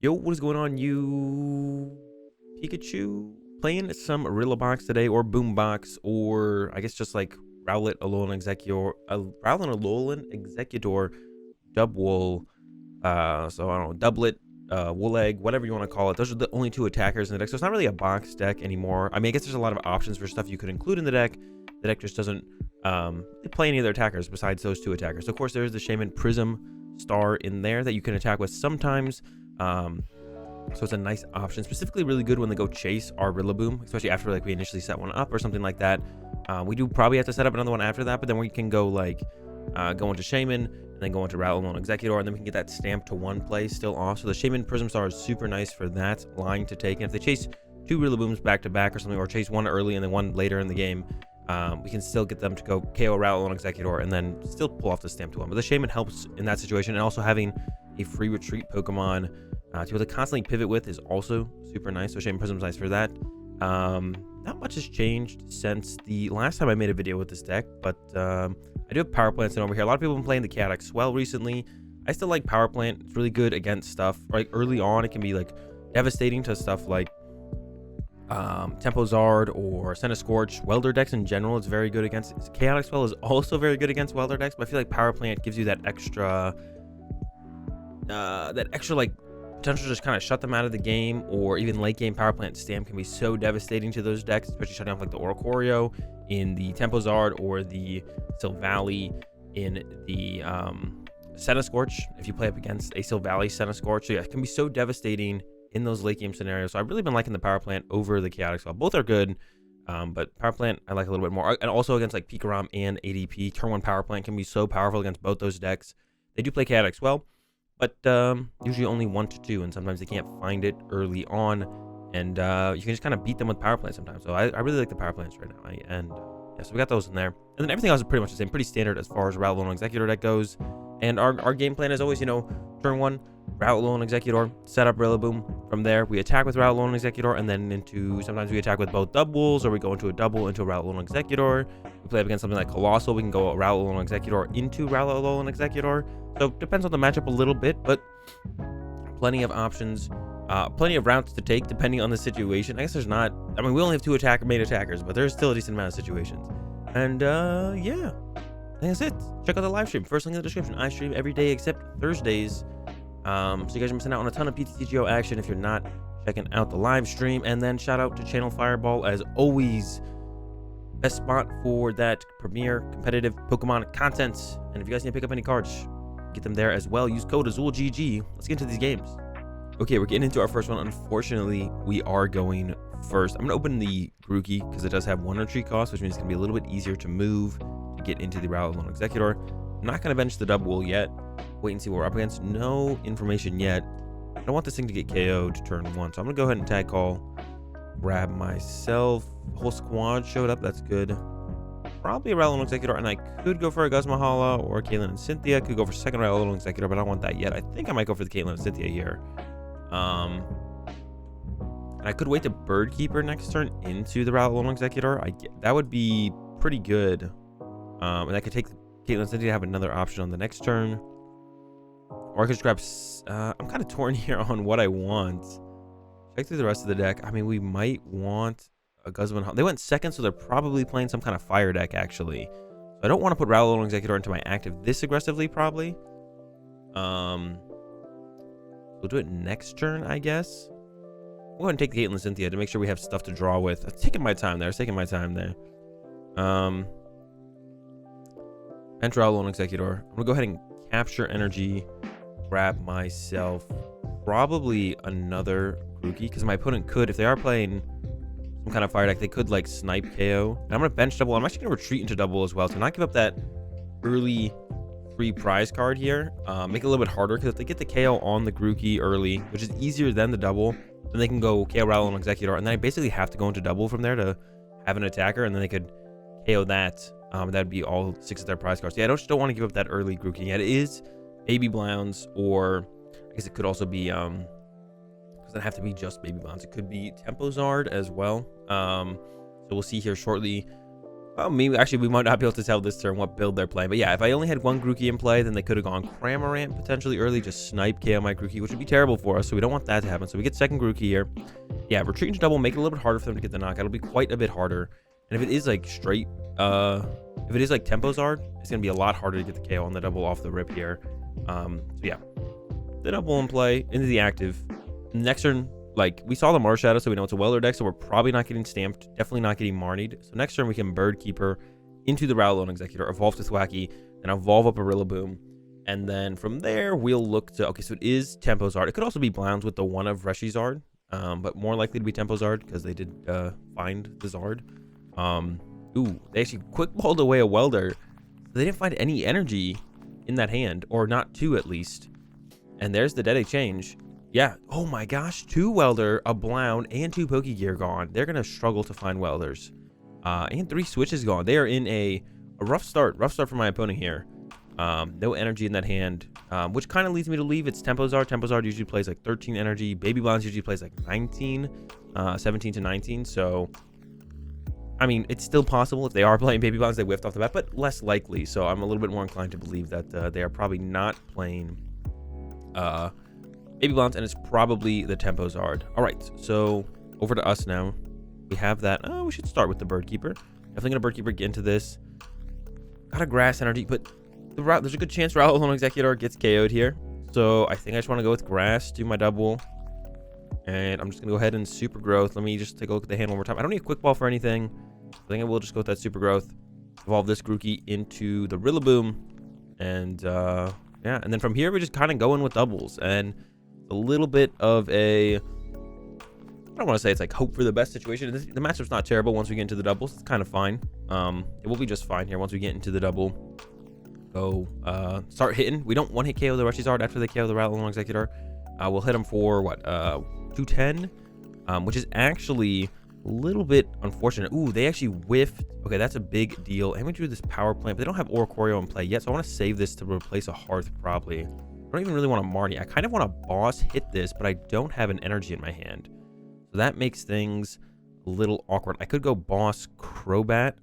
Yo, what is going on, you Pikachu? Playing some Rillabox today, or Boombox, or I guess just like Rowlet, Alolan Exeggutor, Dubwool, so I don't know, Doublet, Wool Egg, whatever you want to call it. Those are the only two attackers in the deck, so it's not really a box deck anymore. I mean, I guess there's a lot of options for stuff you could include in the deck. The deck just doesn't play any other attackers besides those two attackers. So of course, there's the Shaymin Prism Star in there that you can attack with sometimes. So it's a nice option, specifically really good when they go chase our Rillaboom, especially after like we initially set one up or something like that. We do probably have to set up another one after that, but then we can go like go into Shaymin and then go into Alolan Exeggutor, and then we can get that stamp to one play still off. So the Shaymin Prism Star is super nice for that line to take. And if they chase two Rillabooms back to back or something, or chase one early and then one later in the game, we can still get them to go KO Alolan Exeggutor and then still pull off the stamp to one. But the Shaymin helps in that situation, and also having a free retreat Pokemon to be able to constantly pivot with is also super nice. So Shaymin Prism's nice for that. Not much has changed since the last time I made a video with this deck, but I do have Power Plant over here. A lot of people have been playing the Chaotic Swell recently. I still like Power Plant. It's really good against stuff. Like early on, it can be like devastating to stuff like Tempo Zard or Scorch. Welder decks in general, it's very good against. Chaotic Swell is also very good against Welder decks, but I feel like Power Plant gives you that extra like potential to just kind of shut them out of the game, or even late game Power Plant Stamp can be so devastating to those decks, especially shutting off like the Oricorio in the Tempo Zard or the Silvally in the Scorch if you play up against a Silvally Scorch. So yeah, it can be so devastating in those late game scenarios. So I've really been liking the Power Plant over the Chaotic Swell. Both are good, but Power Plant I like a little bit more, and also against like Pikarom and ADP. Turn 1 Power Plant can be so powerful against both those decks. They do play Chaotic Swell, but usually only 1 to 2, and sometimes they can't find it early on, and you can just kind of beat them with Power Plant sometimes. So I really like the Power Plants right now, yeah, so we got those in there, and then everything else is pretty much the same, pretty standard as far as Alolan Exeggutor deck goes. And our game plan is always, you know, turn 1, Alolan Exeggutor, set up Rillaboom. From there, we attack with Alolan Exeggutor, and then sometimes we attack with both Dubwools, or we go into a double into Alolan Exeggutor. We play up against something like Colossal, we can go Alolan Exeggutor into Alolan Exeggutor. So it depends on the matchup a little bit, but plenty of options, plenty of routes to take depending on the situation. I guess there's not, I mean, we only have 2 main attackers, but there's still a decent amount of situations. And yeah, I think that's it. Check out the live stream. First link in the description. I stream every day except Thursdays. So you guys are missing out on a ton of PTCGO action if you're not checking out the live stream. And then shout out to Channel Fireball as always. Best spot for that premier competitive Pokemon content. And if you guys need to pick up any cards, get them there as well. Use code AzulGG. Let's get into these games. Okay, we're getting into our first one. Unfortunately, we are going first. I'm going to open the Grookey because it does have 1 retreat cost, which means it's going to be a little bit easier to move to get into the Alolan Exeggutor. I'm not going to bench the Dubwool yet. Wait and see what we're up against. No information yet. I don't want this thing to get KO'd turn 1, so I'm going to go ahead and tag call. Grab myself. Whole squad showed up. That's good. Probably a Alolan Exeggutor, and I could go for a Guzma Hala or Caitlin and Cynthia. Could go for second Alolan Exeggutor, but I don't want that yet. I think I might go for the Caitlin and Cynthia here. And I could wait to Bird Keeper next turn into the Alolan Exeggutor. That would be pretty good. And I could take Caitlin and Cynthia to have another option on the next turn. Or I could just grab... I'm kind of torn here on what I want. Check through the rest of the deck. I mean, we might want a Guzma Hala. They went second, so they're probably playing some kind of fire deck, actually. So I don't want to put Alolan Exeggutor into my active this aggressively, probably. We'll do it next turn, I guess. We'll go ahead and take the Caitlin and Cynthia to make sure we have stuff to draw with. I'm taking my time there. Enter Alolan Exeggutor. I'm going to go ahead and Capture Energy. Grab myself probably another Grookey, because my opponent could, if they are playing some kind of fire deck, they could like snipe KO. And I'm going to bench Double. I'm actually going to retreat into Double as well, so not give up that early free prize card here. Make it a little bit harder, because if they get the KO on the Grookey early, which is easier than the Double, then they can go KO Alolan Exeggutor, and then I basically have to go into Double from there to have an attacker, and then they could KO that. That'd be all 6 of their prize cards. Yeah, I just don't want to give up that early Grookey yet. It is Baby Blounds, or I guess it could also be doesn't have to be just Baby Blounds. It could be Tempo Zard as well. So we'll see here shortly. Well, maybe actually we might not be able to tell this turn what build they're playing. But yeah, if I only had one Grookey in play, then they could have gone Cramorant potentially early, just snipe KO my Grookey, which would be terrible for us. So we don't want that to happen. So we get second Grookey here. Yeah, retreat into double, make it a little bit harder for them to get the knockout. It'll be quite a bit harder. And if it is like straight, if it is like Tempo Zard, it's gonna be a lot harder to get the KO on the double off the rip here. So yeah, the double in play into the active. Next turn, like we saw the Marshadow, so we know it's a Welder deck, so we're probably not getting stamped, definitely not getting Marnied. So next turn we can Bird Keeper into the Alolan Exeggutor, evolve to Thwackey, then evolve up a Rillaboom, and then from there we'll look to, okay, so it is Tempo Zard. It could also be Blounds with the one of Reshizard, but more likely to be Tempo Zard because they did find the Zard. Ooh, they actually quick balled away a Welder. They didn't find any energy in that hand, or not two at least. And there's the DAA change. Yeah, oh my gosh, 2 Welder, a Blound, and 2 Pokegear gone. They're gonna struggle to find Welders. And 3 switches gone. They are in a rough start for my opponent here. No energy in that hand, which kind of leads me to leave. It's Tempo Zard. Tempo Zard usually plays like 13 energy. Baby Blounds usually plays like 19, 17 to 19. So, I mean, it's still possible if they are playing Baby Blounds, they whiffed off the bat, but less likely. So I'm a little bit more inclined to believe that they are probably not playing Baby Blounds, and it's probably the Tempo Zard. All right, so over to us now. We have that. Oh, we should start with the Bird Keeper. Definitely gonna Bird Keeper get into this. Got a Grass Energy, but there's a good chance Alolan Exeggutor gets KO'd here. So I think I just want to go with Grass, do my double. And I'm just gonna go ahead and Super Growth. Let me just take a look at the hand one more time. I don't need a Quick Ball for anything. I think I will just go with that Super Growth. Evolve this Grookey into the Rillaboom. And yeah, and then from here we just kind of go in with doubles. And a little bit of a, I don't want to say it's like hope for the best situation. The matchup's not terrible once we get into the doubles. It's kind of fine. It will be just fine here once we get into the double. Go start hitting. We don't one-hit KO the Reshizard after they KO the Alolan Exeggutor. We'll hit them for what, 210, which is actually a little bit unfortunate. Ooh, they actually whiffed. Okay, that's a big deal. And we drew this Power Plant, but they don't have Oricorio in play yet, so I want to save this to replace a Hearth probably. I don't even really want a Marnie. I kind of want to boss hit this, but I don't have an energy in my hand. So that makes things a little awkward. I could go boss Crobat.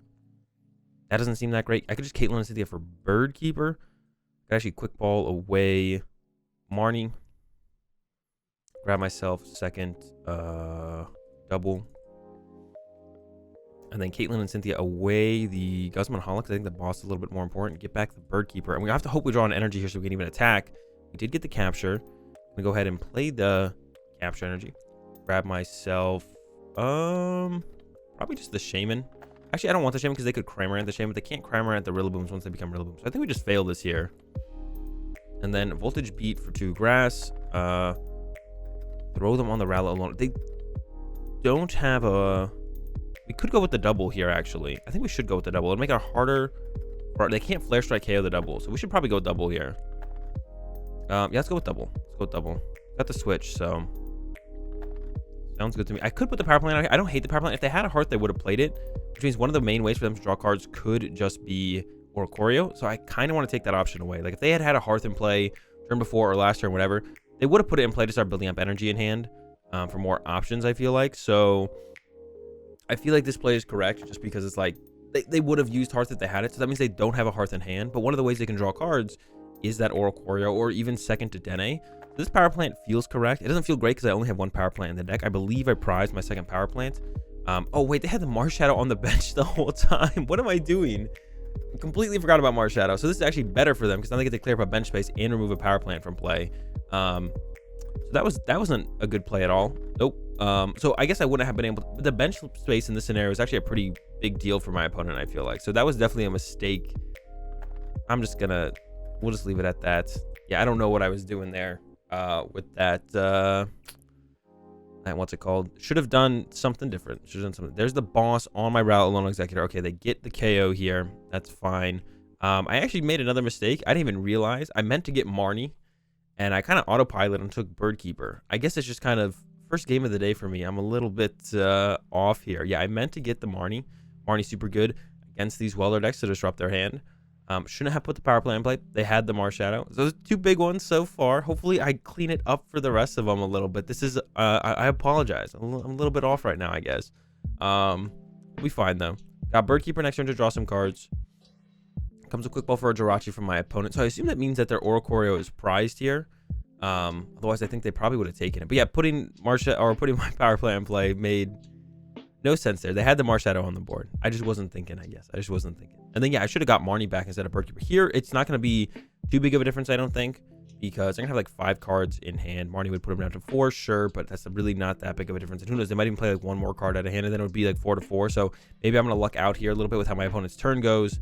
That doesn't seem that great. I could just Caitlin and Cynthia for Bird Keeper. I could actually Quick Ball away Marnie. Grab myself second double. And then Caitlin and Cynthia away the Guzma Hala, because I think the boss is a little bit more important. Get back the Bird Keeper. And we have to hope we draw an energy here so we can even attack. We did get the capture. I'm going to go ahead and play the Capture Energy. Grab myself, probably just the Shaymin. Actually, I don't want the Shaymin because they could Cramorant the Shaymin, but they can't Cramorant the Rillabooms once they become Rillabooms. So I think we just fail this here. And then Voltage Beat for 2 Grass. Throw them on the Rowlet. They don't have a... We could go with the double here, actually. I think we should go with the double. It'll make it harder. Or they can't Flare Strike KO the double, so we should probably go double here. Yeah, let's go with double. Let's go with double. Got the switch, so... Sounds good to me. I could put the Power Plant. I don't hate the Power Plant. If they had a Hearth, they would have played it, which means one of the main ways for them to draw cards could just be Oricorio. So I kind of want to take that option away. Like if they had had a Hearth in play turn before or last turn, whatever, they would have put it in play to start building up energy in hand for more options, I feel like. So I feel like this play is correct just because it's like they would have used Hearth if they had it. So that means they don't have a Hearth in hand. But one of the ways they can draw cards is that Oricorio or even second to DAA. This Power Plant feels correct. It doesn't feel great because I only have 1 Power Plant in the deck. I believe I prized my second Power Plant. Oh, wait, they had the Marshadow on the bench the whole time. What am I doing? I completely forgot about Marshadow. So this is actually better for them because now they get to clear up a bench space and remove a Power Plant from play. So that wasn't a good play at all. Nope. So I guess I wouldn't have been able to... The bench space in this scenario is actually a pretty big deal for my opponent, I feel like. So that was definitely a mistake. I'm just gonna... We'll just leave it at that. Yeah, I don't know what I was doing there. With that what's it called? Should have done something different. Should have done something. There's the boss on my Alolan Exeggutor. Okay, they get the KO here. That's fine. I actually made another mistake. I didn't even realize. I meant to get Marnie, and I kind of autopilot and took Bird Keeper. I guess it's just kind of first game of the day for me. I'm a little bit off here. Yeah, I meant to get the Marnie. Marnie's super good against these Welder decks to disrupt their hand. Shouldn't have put the Power Plant in play. They had the Marshadow. So those 2 big ones so far. Hopefully I clean it up for the rest of them a little bit. This is, I apologize. I'm a little bit off right now, I guess. We'll be fine though. Got Bird Keeper next turn to draw some cards. Comes a quick ball for a Jirachi from my opponent. So I assume that means that their Oricorio is prized here. Otherwise, I think they probably would have taken it. But yeah, putting my Power Plant in play made no sense there. They had the Marshadow on the board. I just wasn't thinking, I guess. I just wasn't thinking. And then, yeah, I should have got Marnie back instead of Bird Keeper. Here, it's not going to be too big of a difference, I don't think, because they're going to have like 5 cards in hand. Marnie would put them down to 4, sure, but that's really not that big of a difference. And who knows, they might even play like 1 more card out of hand, and then it would be like 4 to 4. So maybe I'm going to luck out here a little bit with how my opponent's turn goes.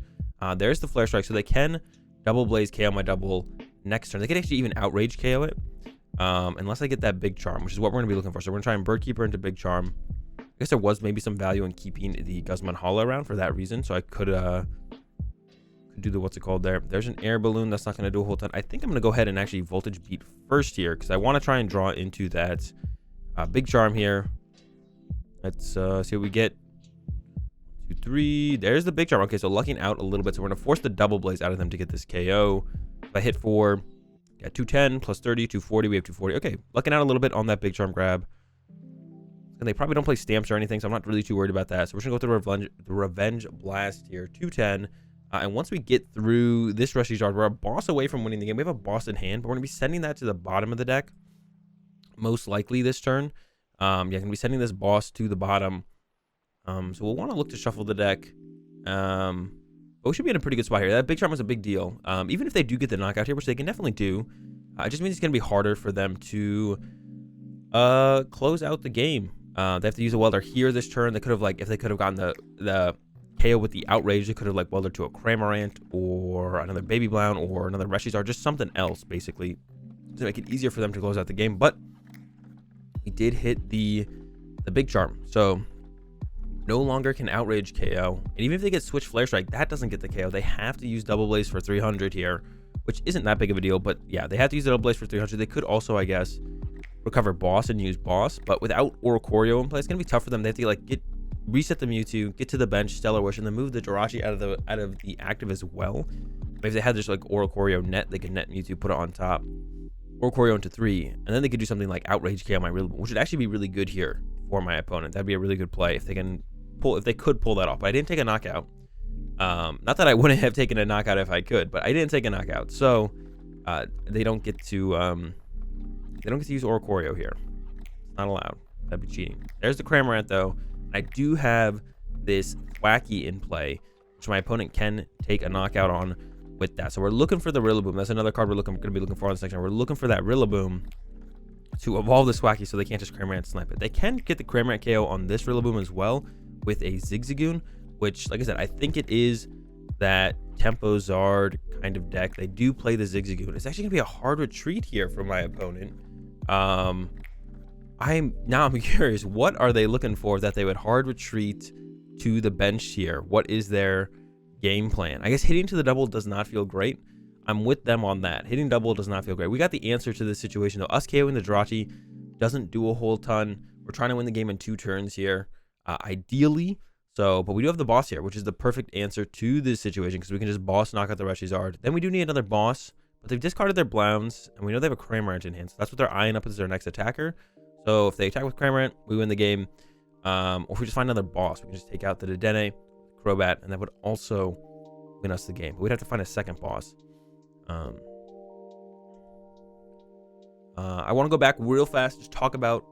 There's the Flare Strike, so they can Double Blaze KO my double next turn. They could actually even Outrage KO it, unless I get that Big Charm, which is what we're going to be looking for. So we're going to try and Bird Keeper into Big Charm. I guess there was maybe some value in keeping the Guzma Hala around for that reason, so I could do the what's it called there. There's an Air Balloon. That's not going to do a whole ton. I think I'm going to go ahead and actually Voltage Beat first here, because I want to try and draw into that Big Charm here. Let's see what we get. 2, 3. There's the Big Charm. Okay, so lucking out a little bit. So we're going to force the Double Blaze out of them to get this KO. If I hit 4, got 210 plus 30, 240. We have 240. Okay, lucking out a little bit on that Big Charm grab. And they probably don't play stamps or anything, so I'm not really too worried about that. So we're going to go through the Revenge Blast here. 210. And once we get through this Rushy Yard, we're a boss away from winning the game. We have a boss in hand, but we're going to be sending that to the bottom of the deck. Most likely this turn. Yeah, going to be sending this boss to the bottom. So we'll want to look to shuffle the deck. But we should be in a pretty good spot here. That Big Charm was a big deal. Even if they do get the knockout here, which they can definitely do, it just means it's going to be harder for them to close out the game. They have to use a welder here this turn. They could have, like, if they could have gotten the KO with the Outrage, they could have, like, welded to a Cramorant or another Baby Blown or another Reshi's or just something else, basically, to make it easier for them to close out the game. But we did hit the Big Charm. So no longer can Outrage KO. And even if they get Switch Flare Strike, that doesn't get the KO. They have to use Double Blaze for 300 here, which isn't that big of a deal. But yeah, they have to use the Double Blaze for 300. They could also, I guess, recover Boss and use Boss. But without Oricorio in play, it's going to be tough for them. They have to, like, reset the Mewtwo, get to the bench, Stellar Wish, and then move the Jirachi out of the active as well. Maybe if they had just, like, Oricorio net, they could net Mewtwo, put it on top. Oricorio into 3. And then they could do something like Outrage KO my Rillaboom, which would actually be really good here for my opponent. That'd be a really good play if they could pull that off. But I didn't take a knockout. Not that I wouldn't have taken a knockout if I could, but I didn't take a knockout. So they don't get to use Oricorio here. It's not allowed. That'd be cheating. There's the Cramorant though. I do have this Thwackey in play, which my opponent can take a knockout on with that. So we're looking for the Rillaboom. That's another card we're going to be looking for in the section. We're looking for that Rillaboom to evolve this Thwackey so they can't just Cramorant snipe it. They can get the Cramorant KO on this Rillaboom as well with a Exeggutor, which, like I said, I think it is that Tempo Zard kind of deck. They do play the Exeggutor. It's actually going to be a hard retreat here for my opponent. I'm curious, what are they looking for that they would hard retreat to the bench here? What is their game plan? I guess hitting to the double does not feel great. I'm with them on that. Hitting double does not feel great. We got the answer to this situation though. Us KOing the Jirachi doesn't do a whole ton. We're trying to win the game in 2 turns here, ideally. So, but we do have the boss here, which is the perfect answer to this situation because we can just boss knock out the Reshizard. Then we do need another boss, but they've discarded their Blowns, and we know they have a Cramorant in hand, so that's what they're eyeing up as their next attacker. So if they attack with Cramorant, we win the game. Or if we just find another boss, we can just take out the Dedenne, Crobat, and that would also win us the game. But we'd have to find a second boss. I want to go back real fast, just talk about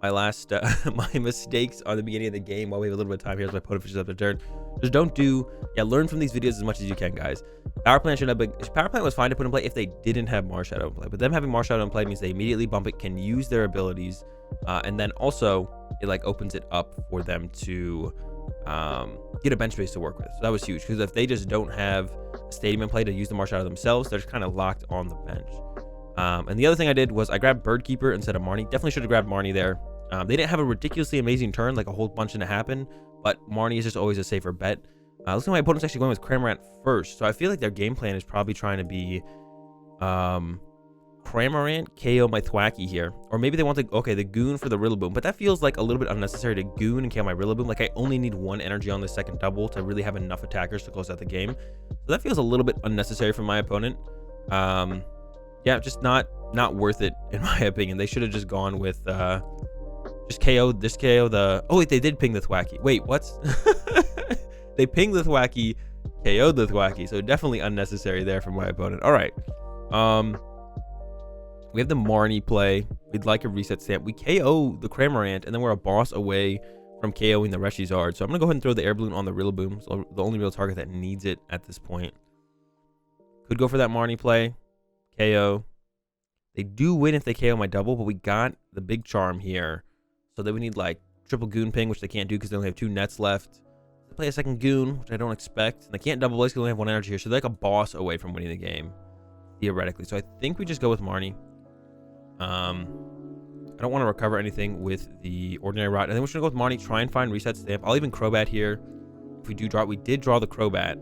my last my mistakes on the beginning of the game while we have a little bit of time here as my opponent fishes up their turn. Just learn from these videos as much as you can, guys. Power Plant was fine to put in play if they didn't have Marshadow in play, but them having Marshadow in play means they immediately bump it, can use their abilities, and then also it like opens it up for them to get a bench space to work with. So that was huge, because if they just don't have a stadium in play to use the Marshadow themselves, they're just kind of locked on the bench. And the other thing I did was I grabbed Bird Keeper instead of Marnie. Definitely should have grabbed Marnie there. They didn't have a ridiculously amazing turn, like a whole bunch didn't happen, but Marnie is just always a safer bet. Looks like my opponent's actually going with Cramorant first, so I feel like their game plan is probably trying to be Cramorant KO my Thwackey here, or maybe they want the Goon for the Rillaboom, but that feels like a little bit unnecessary to Goon and KO my Rillaboom. Like I only need 1 energy on the second double to really have enough attackers to close out the game, so that feels a little bit unnecessary for my opponent. Yeah, just not worth it in my opinion. They should have just gone with just KO the... Oh wait, they did ping the Thwackey. Wait, what? They pinged the Thwackey, KO'd the Thwackey, so definitely unnecessary there from my opponent. All right. We have the Marnie play. We'd like a reset stamp. We KO the Cramorant, and then we're a boss away from KOing the Reshizard. So I'm going to go ahead and throw the Air Balloon on the Rillaboom. So the only real target that needs it at this point. Could go for that Marnie play. KO. They do win if they KO my double, but we got the Big Charm here. So then we need like triple Goon Ping, which they can't do because they only have 2 nets left. They play a second Goon, which I don't expect. And they can't double blaze because they only have 1 energy here. So they're like a boss away from winning the game, theoretically. So I think we just go with Marnie. I don't want to recover anything with the Ordinary Rod. And then we're just going to go with Marnie, try and find Reset Stamp. I'll even Crobat here. If we do draw, we did draw the Crobat.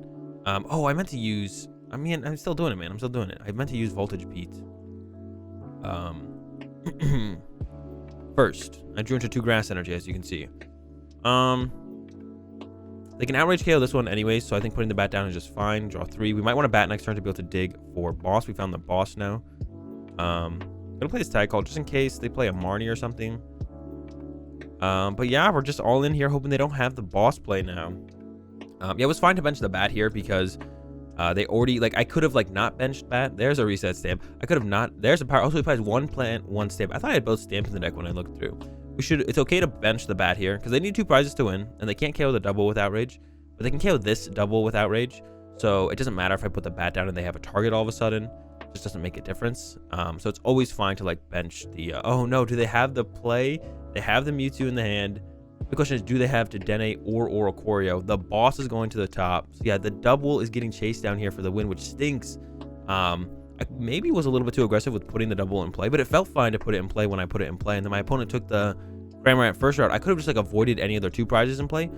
Oh, I meant to use... I mean, I'm still doing it, man. I'm still doing it. I meant to use Voltage Beat. First, I drew into 2 Grass Energy, as you can see. They can Outrage KO this one anyway, so I think putting the bat down is just fine. Draw 3. We might want to bat next turn to be able to dig for boss. We found the boss now. Gonna play this Tag Call just in case they play a Marnie or something. But yeah, we're just all in here hoping they don't have the boss play now. Yeah, it was fine to bench the bat here because they already, like, I could have like not benched bat. There's a reset stamp. I could have not. There's a power. Also, he plays 1 plant, 1 stamp. I thought I had both stamps in the deck when I looked through. It's okay to bench the bat here because they need 2 prizes to win, and they can't KO the double with Outrage, but they can KO this double with Outrage. So it doesn't matter if I put the bat down and they have a target all of a sudden. It just doesn't make a difference. So it's always fine to like bench the. Oh no, do they have the play? They have the Mewtwo in the hand. The question is, do they have Dedenne or Oricorio? The boss is going to the top. So yeah, the double is getting chased down here for the win, which stinks. I maybe was a little bit too aggressive with putting the double in play, but it felt fine to put it in play when I put it in play. And then my opponent took the Cramorant first round. I could have just like avoided any other 2 prizes in play,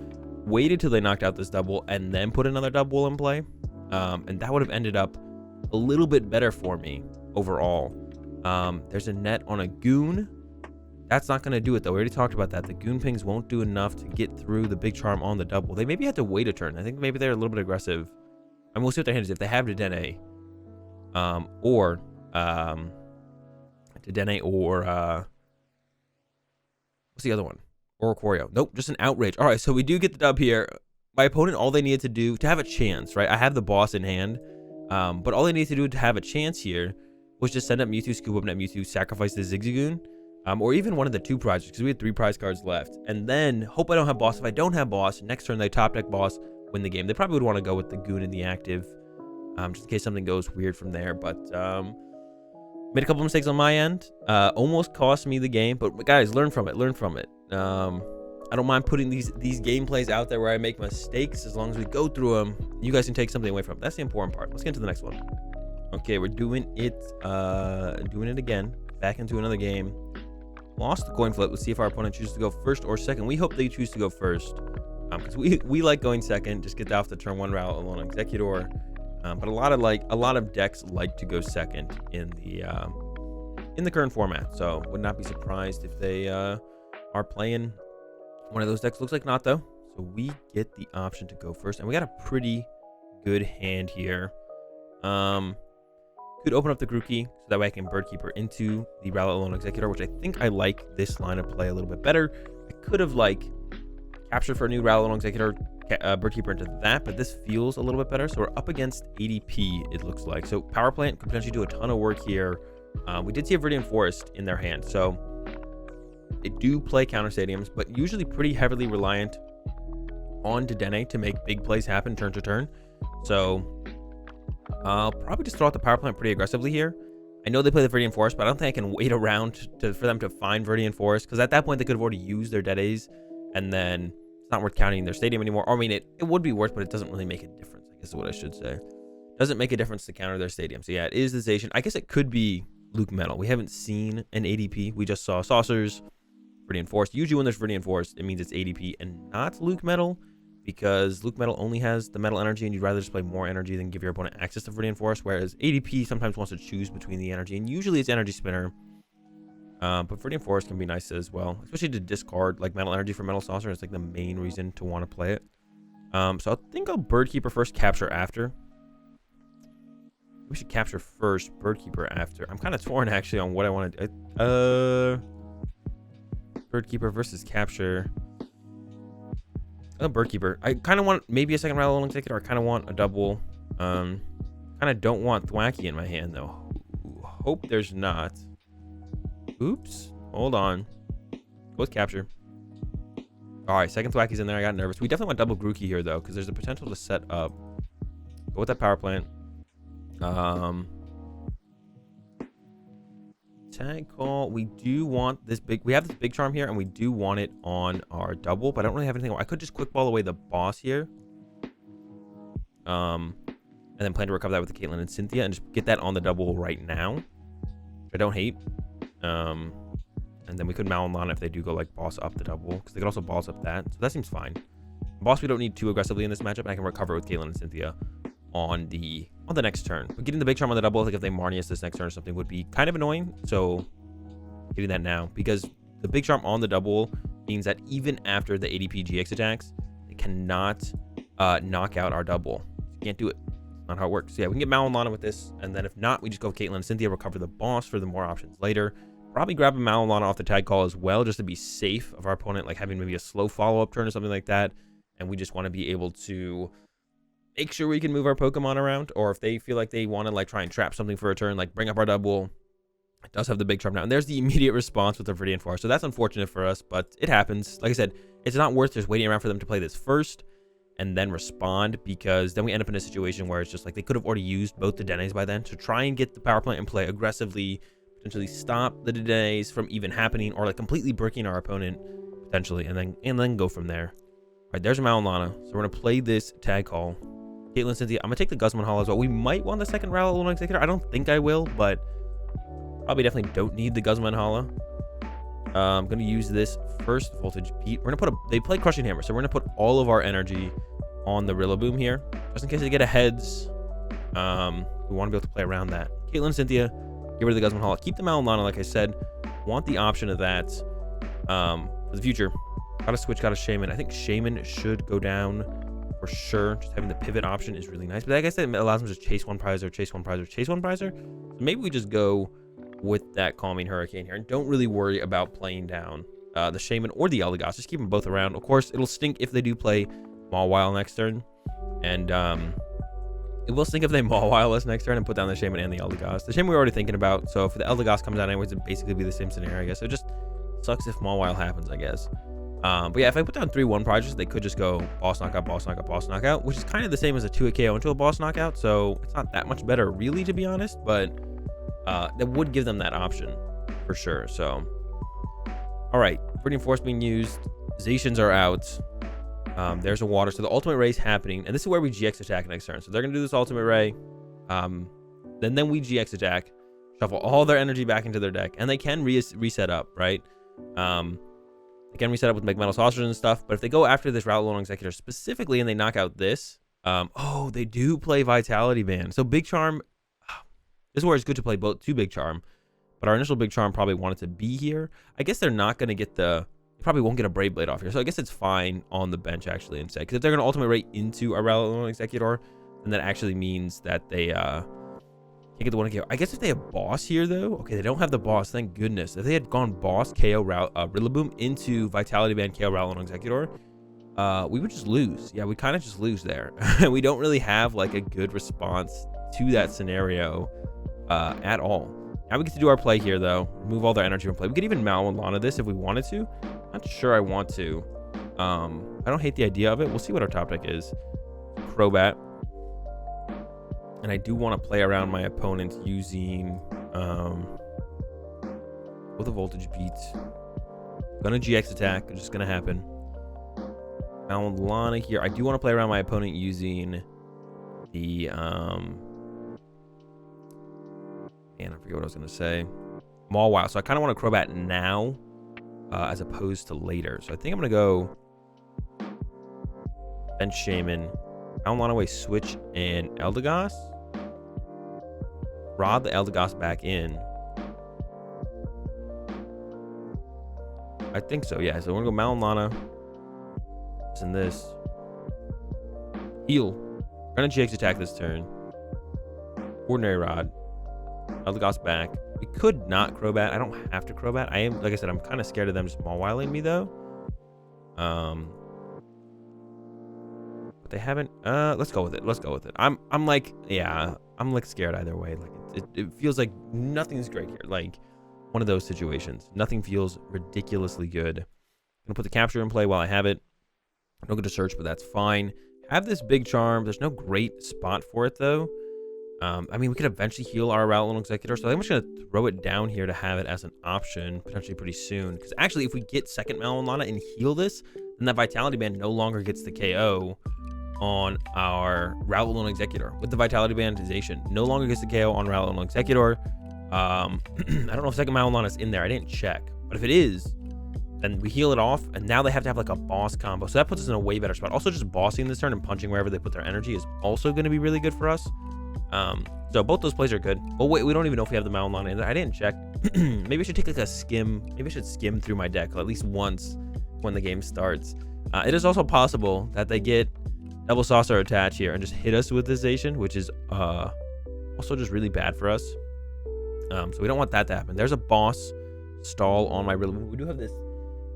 waited till they knocked out this double, and then put another double in play. And that would have ended up a little bit better for me overall. There's a net on a Goon. That's not going to do it, though. We already talked about that. The Goon Pings won't do enough to get through the Big Charm on the double. They maybe had to wait a turn. I think maybe they're a little bit aggressive. And we'll see what their hand is. If they have Dedenne, or Dedenne, or what's the other one? Oricorio. Nope, just an Outrage. All right, so we do get the dub here. My opponent, all they needed to do to have a chance, right? I have the boss in hand, but all they needed to do to have a chance here was just send up Mewtwo, scoop up net Mewtwo, sacrifice the Zigzagoon. Or even one of the 2 prizes, because we had 3 prize cards left. And then, hope I don't have boss. If I don't have boss, next turn they top deck boss, win the game. They probably would want to go with the Goon in the active, just in case something goes weird from there. But, made a couple mistakes on my end. Almost cost me the game. But, guys, learn from it. Learn from it. I don't mind putting these gameplays out there where I make mistakes. As long as we go through them, you guys can take something away from it. That's the important part. Let's get into the next one. Okay, we're doing it again. Back into another game. Lost the coin flip. Let's see if our opponent chooses to go first or second. We hope they choose to go first, because we like going second. Just get off the turn 1 route alone Exeggutor. But a lot of decks like to go second in the current format. So would not be surprised if they are playing one of those decks. Looks like not though. So we get the option to go first, and we got a pretty good hand here. Could open up the Grookey so that way I can Bird Keeper into the Alolan Exeggutor, which I think I like this line of play a little bit better. I could have like captured for a new Alolan Exeggutor, Bird Keeper into that, but this feels a little bit better. So we're up against ADP, it looks like. So Power Plant could potentially do a ton of work here. We did see a Viridian Forest in their hand, so they do play counter stadiums, but usually pretty heavily reliant on Dedenne to make big plays happen turn to turn. So I'll probably just throw out the Power Plant pretty aggressively here. I know they play the Viridian Forest, but I don't think I can wait around for them to find Viridian Forest, because at that point they could have already used their DAAs, and then it's not worth counting their stadium anymore. Or, I mean, it would be worth, but it doesn't really make a difference, I guess is what I should say. Doesn't make a difference to counter their stadium. So yeah, it is the Zacian. I guess it could be Luke Metal. We haven't seen an ADP. We just saw Saucers, Viridian Forest. Usually when there's Viridian Forest, it means it's ADP and not Luke Metal, because Luke Metal only has the metal energy, and you'd rather just play more energy than give your opponent access to Viridian Forest, whereas ADP sometimes wants to choose between the energy, and usually it's Energy Spinner. But Viridian Forest can be nice as well, especially to discard like metal energy for Metal Saucer. It's like the main reason to want to play it. So I think I'll Bird Keeper first, Capture after. We should Capture first, Bird Keeper after. I'm kind of torn actually on what I want to do. Bird Keeper versus Capture. A Bird Keeper. I kind of want maybe a second Alolan Exeggutor. I kind of want a Dubwool. Kind of don't want Thwackey in my hand though. Hope there's not. Oops. Hold on. Go with Capture. All right, second Thwackey's in there. I got nervous. We definitely want double Grookey here though, because there's the potential to set up. Go with that Power Plant. Tag Call. We do want this big. We have this Big Charm here, and we do want it on our Dubwool, but I don't really have anything. I could just quick ball away the boss here. And then plan to recover that with the Caitlin and Cynthia, and just get that on the Dubwool right now, which I don't hate. And then we could Mallow Lana if they do go like boss up the Dubwool, because they could also boss up that, so that seems fine. Boss we don't need too aggressively in this matchup, and I can recover with Caitlin and Cynthia on the next turn. But getting the Big Charm on the Dubwool, I think if they Marnie us this next turn or something, would be kind of annoying. So getting that now, because the Big Charm on the Dubwool means that even after the ADP-GX attacks, they cannot knock out our Dubwool. You can't do it. Not how it works. So yeah, we can get Mallow Lana with this, and then if not, we just go with Caitlin and Cynthia, recover the boss for the more options later. Probably grab a Mallow Lana off the Tag Call as well, just to be safe of our opponent, like having maybe a slow follow-up turn or something like that. And we just want to be able to make sure we can move our Pokemon around, or if they feel like they want to like try and trap something for a turn, like bring up our Dubwool. It does have the Big Charm now, and there's the immediate response with the Viridian Forest. So that's unfortunate for us, but it happens. Like I said, it's not worth just waiting around for them to play this first and then respond, because then we end up in a situation where it's just like they could have already used both the Denays by then to try and get the Power Plant in play aggressively, potentially stop the Denays from even happening, or like completely bricking our opponent potentially, and then go from there. All right, there's Mallow Lana. So we're gonna play this Tag Call. Caitlin, Cynthia. I'm gonna take the Guzma Hala as well. We might want the second Rowlet Exeggutor. I don't think I will, but probably definitely don't need the Guzma Hala. I'm gonna use this first voltage beat. We're gonna put they play Crushing Hammer, so we're gonna put all of our energy on the Rillaboom here, just in case they get a heads. We want to be able to play around that. Caitlin, Cynthia, get rid of the Guzma Hala. Keep the Mallow Lana, like I said. Want the option of that for the future. Gotta switch, got a Shaymin. I think Shaymin should go down for sure. Just having the pivot option is really nice. But like I said, it allows them to just chase one prizer, chase one prizer, chase one prizer. So maybe we just go with that Calming Hurricane here and don't really worry about playing down the Shaymin or the Eldegoss. Just keep them both around. Of course, it'll stink if they do play Mawile next turn. And it will stink if they Mawile us next turn and put down the Shaymin and the Eldegoss. The Shaymin we're already thinking about. So if the Eldegoss comes out anyways, it'd basically be the same scenario, I guess. So it just sucks if Mawile happens, I guess. But yeah, if I put down 3-1 prizes, they could just go boss knockout, boss knockout, boss knockout, which is kind of the same as a 2-hit KO into a boss knockout. So it's not that much better, really, to be honest. But that would give them that option for sure. So, all right, Viridian Force being used. Zacians are out. There's a water. So the ultimate ray is happening. And this is where we GX attack next turn. So they're going to do this ultimate ray. Then we GX attack. Shuffle all their energy back into their deck. And they can reset up, right? They can reset up with Metal Saucers and stuff. But if they go after this Alolan Exeggutor specifically and they knock out this. Oh, they do play Vitality Band. So Big Charm. This is where it's good to play both two Big Charm. But our initial Big Charm probably wanted to be here. I guess they're not going to get the... They probably won't get a Brave Blade off here. So I guess it's fine on the bench, actually, instead. Because if they're going to Ultimate Ray into a Alolan Exeggutor, then that actually means that they can't get the one KO. I guess if they have Boss here, though... Okay, they don't have the Boss. Thank goodness. If they had gone Boss, KO, Rillaboom into Vitality Band, KO, Alolan Exeggutor, we would just lose. Yeah, we kind of just lose there. We don't really have, like, a good response to that scenario at all. Now we get to do our play here, though. Remove all their energy from play. We could even Mallow Lana this if we wanted to. Not sure I want to. I don't hate the idea of it. We'll see what our top deck is. Crobat. And I do want to play around my opponent using with a voltage beat. Gonna GX attack. It's just gonna happen. Mallow Lana here. I do want to play around my opponent using the and I forget what I was going to say. Mawile. So I kind of want to Crobat now as opposed to later. So I think I'm going to go bench Shaymin. Mallow Lana away, switch, and Eldegoss. Rod the Eldegoss back in. I think so, yeah. So we're going to go Mallow Lana. And this. Heal. We're going to GX attack this turn. Ordinary Rod. Eldegoss back. We could not Crobat. I don't have to Crobat. I am, like I said, I'm kind of scared of them just Mawiling me, though. But they haven't. Let's go with it. Let's go with it. I'm like, yeah, I'm like scared either way. Like it feels like nothing's great here. Like one of those situations. Nothing feels ridiculously good. I'm gonna put the capture in play while I have it. I'm not gonna search, but that's fine. Have this big charm. There's no great spot for it though. I mean, we could eventually heal our Rowlet Exeggutor, so I'm just gonna throw it down here to have it as an option potentially pretty soon. Because actually, if we get second Mallow Lana and heal this, then that Vitality Band no longer gets the KO on our Rowlet Exeggutor. With the Vitality Bandization, no longer gets the KO on Rowlet Exeggutor. I don't know if second Mallow Lana is in there. I didn't check, but if it is, then we heal it off, and now they have to have like a boss combo. So that puts us in a way better spot. Also, just bossing this turn and punching wherever they put their energy is also going to be really good for us. So both those plays are good. Oh wait, we don't even know if we have the Mallow Lana in there. I didn't check. Maybe I should take like a skim. Maybe I should skim through my deck at least once when the game starts. It is also possible that they get double saucer attach here and just hit us with this Zation, which is also just really bad for us. So we don't want that to happen. There's a boss stall on my Rillaboom. We do have this.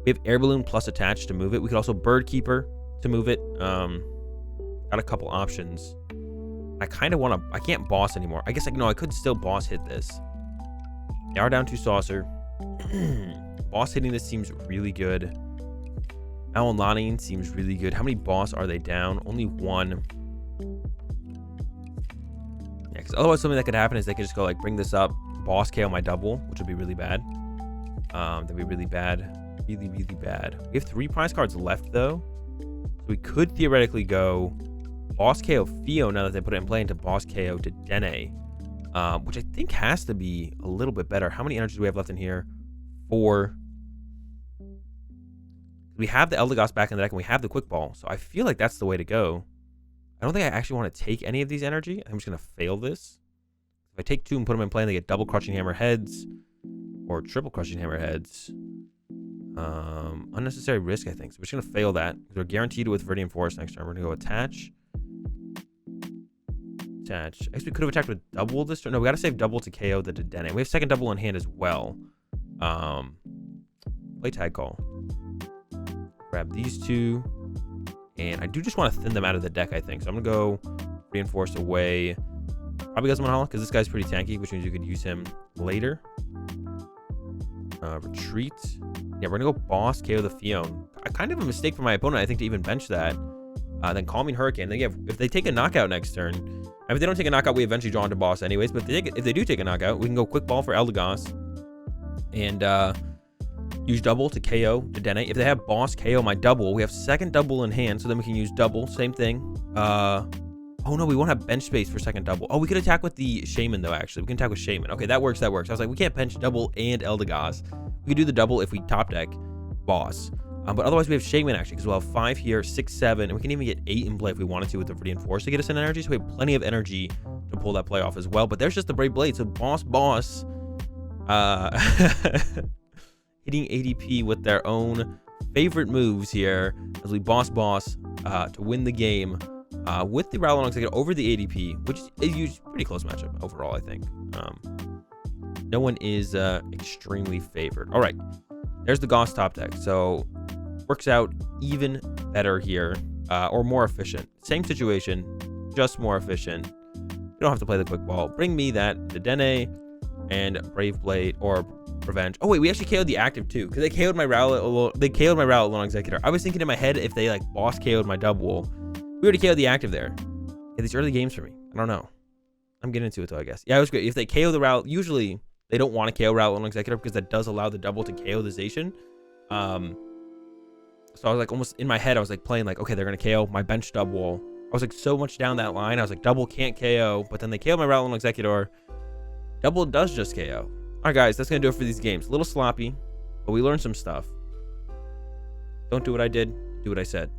We have Air Balloon plus attach to move it. We could also Bird Keeper to move it. Got a couple options. I kind of want to. I can't boss anymore. I guess I could still boss hit this. They are down 2 saucer. Boss hitting this seems really good. Alolan seems really good. How many boss are they down? Only 1. Yeah, because otherwise something that could happen is they could just go like bring this up, boss KO my double, which would be really bad. That'd be really bad. Really, really bad. We have 3 prize cards left though. So we could theoretically go boss KO Theo now that they put it in play into boss KO to DAA, which I think has to be a little bit better. How many energies do we have left in here? 4. We have the Eldegoss back in the deck and we have the Quick Ball, so I feel like that's the way to go. I don't think I actually want to take any of these energy. I'm just going to fail this. If I take 2 and put them in play and they get double Crushing Hammer heads or triple Crushing Hammer heads, unnecessary risk, I think. So we're just going to fail that. We're guaranteed with Viridian Forest next turn. We're going to go attach. I guess we could have attacked with double this turn. No, we got to save double to KO the DAA. We have second double in hand as well. Play Tag Call. Grab these 2. And I do just want to thin them out of the deck, I think. So I'm going to go Reinforce away. Probably Guzma Hala, because this guy's pretty tanky, which means you could use him later. Retreat. Yeah, we're going to go Boss KO the Fion. Kind of a mistake for my opponent, I think, to even bench that. Then Calming Hurricane. Then if they take a knockout next turn, if they don't take a knockout, we eventually draw into boss anyways. But if they do take a knockout, we can go Quick Ball for Eldegoss and use double to KO to DAA. If they have boss KO my double, we have second double in hand, so then we can use double. Same thing. Oh no, we won't have bench space for second double. Oh, we could attack with the Shaymin though. Actually, we can attack with Shaymin. Okay, that works. I was like, we can't bench double and Eldegoss. We could do the double if we top deck boss. But otherwise, we have Shaymin actually, because we'll have 5 here, 6, 7, and we can even get 8 in play if we wanted to with the Viridian Force to get us in energy. So we have plenty of energy to pull that play off as well. But there's just the Brave Blade. So boss, hitting ADP with their own favorite moves here as we boss to win the game with the Rowlet Exeggutor over the ADP, which is a pretty close matchup overall, I think. No one is extremely favored. All right, there's the Goss top deck. So works out even better here, or more efficient. Same situation, just more efficient. You don't have to play the Quick Ball. Bring me that, the DAA and Brave Blade or Revenge. Oh wait, we actually KO'd the active too, because they KO'd my Rowlet. They KO'd my Rowlet Exeggutor. I was thinking in my head if they like boss KO'd my Dubwool. We already KO'd the active there. Yeah, these early games for me. I don't know. I'm getting into it though, I guess. Yeah, it was great. If they KO the Rowlet, usually they don't want to KO Rowlet Exeggutor because that does allow the double to KO the Zation. So I was like almost in my head, I was like playing like, okay, they're gonna KO my bench Dubwool. I was like so much down that line. I was like, double can't KO, but then they KO my Rowlet Exeggutor. Double does just KO. All right, guys, that's gonna do it for these games. A little sloppy, but we learned some stuff. Don't do what I did, do what I said.